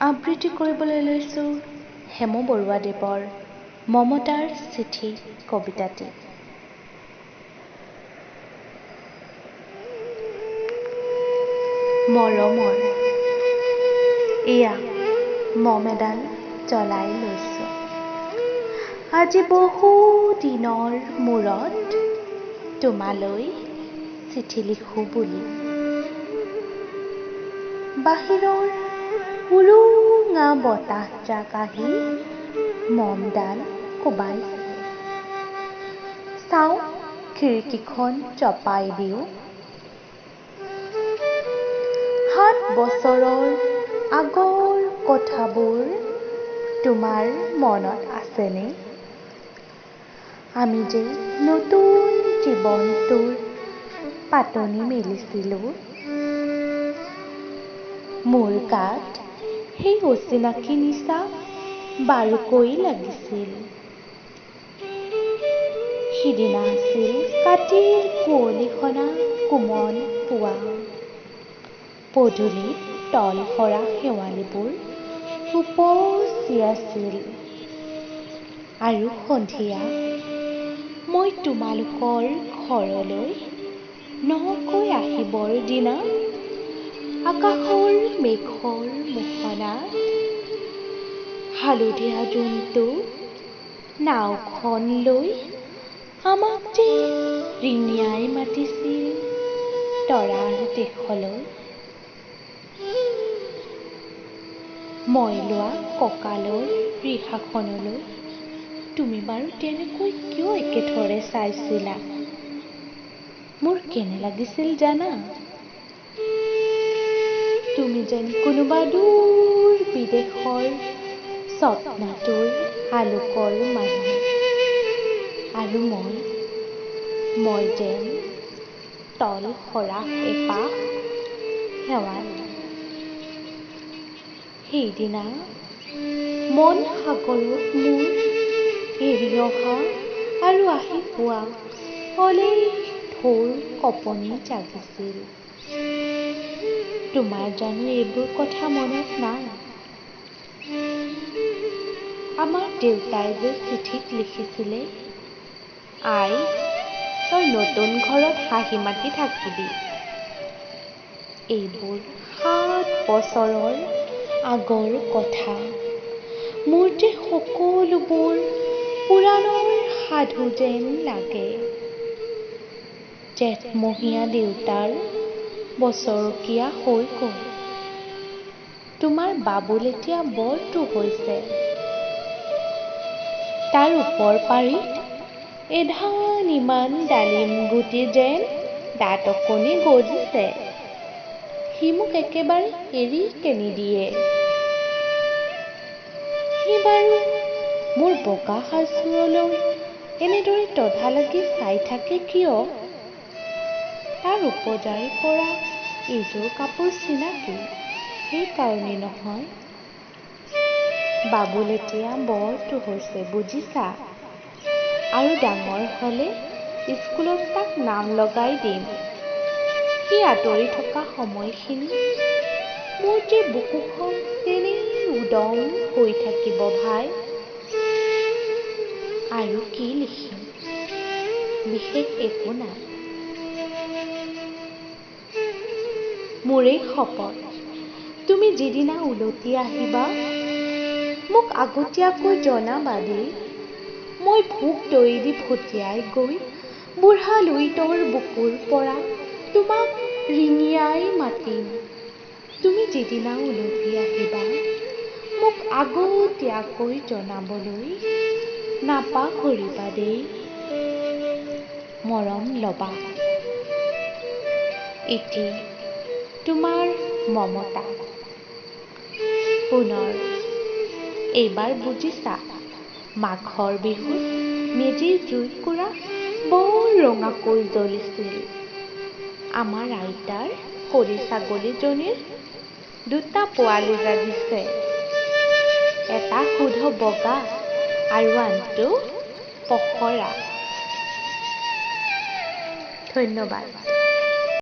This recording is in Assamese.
আবৃত্তি কৰিবলৈ লৈছোঁ হেম বৰুৱাদেৱৰ মমতাৰ চিঠি কবিতাটি। মৰমৰ এয়া মম এডাল জ্বলাই লৈছোঁ, আজি বহু দিনৰ মূৰত তোমালৈ চিঠি লিখোঁ বুলি। বাহিৰৰ উৰুঙা বতাহজাক আহি মমডাল কোবাইছে। চাওঁ খিৰিকীখন চপাই দিওঁ। 7 বছৰৰ আগৰ কথাবোৰ তোমাৰ মনত আছেনে? আমি যে নতুন জীৱনটোৰ পাতনি মেলিছিলোঁ। মোৰ গাত সেই অচিনাকি নিচা বাৰুকৈ লাগিছিল। সিদিনা আছিল কাতিৰ কুঁৱলীসনা কোমল পুৱা। পদূলিত তল সৰা শেৱালিবোৰ উপচি আছিল। আৰু সন্ধিয়া মই তোমালোকৰ ঘৰলৈ নকৈ আহিবৰ দিনা আকাশৰ মেঘৰ মোহনাত হালধীয়া জোনটো নাওখন লৈ আমাক যে ৰিঙিয়াই মাতিছিল তৰাৰ দেশলৈ। মই লোৱা কঁকালৰ ৰিহাখনলৈ তুমি বাৰু তেনেকৈ কিয় একেথৰে চাইছিলা? মোৰ কেনে লাগিছিল জানা? তুমি যেন কোনোবা দূৰ বিদেশৰ স্বপ্নটোৰ আলোকৰ মানুহ, আৰু মই যেন তল সৰা এপাহ শেৱালি। সেইদিনা মন সাগৰত মোৰ এৰি অহা আৰু আহি পোৱা অলেখ ঢৌৰ কঁপনি জাগিছিল। তোমাৰ জানো এইবোৰ কথা মনত নাই? আমাৰ দেউতাই যে চিঠিত লিখিছিলে, আই তই নতুন ঘৰত হাঁহি মাতি থাকিবি। এইবোৰ 7 বছৰৰ আগৰ কথা। মোৰ যে সকলোবোৰ পুৰাণৰ সাধু যেন লাগে। জেঠমহীয়া দেউতাৰ বছৰকীয়া হৈ গ'ল। তোমাৰ বাবুল এতিয়া বৰটো হৈছে। তাৰ ওপৰ পাৰিত এধান ইমান ডালিম গুটি যেন দাঁত অকণি গজিছে। সি মোক একেবাৰে এৰিকে নিদিয়ে। সি বাৰু মোৰ বগা সাজযোৰলৈ এনেদৰে তধা লাগি চাই থাকে কিয়? তাৰ উপজাৰে পৰা এইযোৰ কাপোৰ চিনাকি, সেইকাৰণে নহয়। বাবুল এতিয়া বৰটো হৈছে বুজিছা, আৰু ডাঙৰ হ'লে স্কুলত তাক নাম লগাই দিম। সি আঁতৰি থকা সময়খিনি মোৰ যে বুকুখন তেনেই উদং হৈ থাকিব ভাই। আৰু কি লিখিম, বিশেষ একো নাই। মোৰেই শপত, তুমি যিদিনা উলটি আহিবা মোক আগতীয়াকৈ জনাবা দেই। মই ভোক দৈ দি ভটিয়াই গৈ বুঢ়া লুইতৰ বুকুৰ পৰা তোমাক ৰিঙিয়াই মাতিম। তুমি যিদিনা উলটি আহিবা মোক আগতীয়াকৈ জনাবলৈ নাপাহৰিবা দেই। মৰম লবা। এটি তোমাৰ মমতা। পুনৰ এইবাৰ বুজিছা, মাঘৰ বিহুত মেজিৰ জুইকুৰা বৰ ৰঙাকৈ জ্বলিছিল। আমাৰ আইতাৰ সৰি ছাগলীজনীৰ 2টা পোৱালি জাগিছে। এটা শুদ্ধ বগা আৰু আনটো পখৰা। ধন্যবাদ।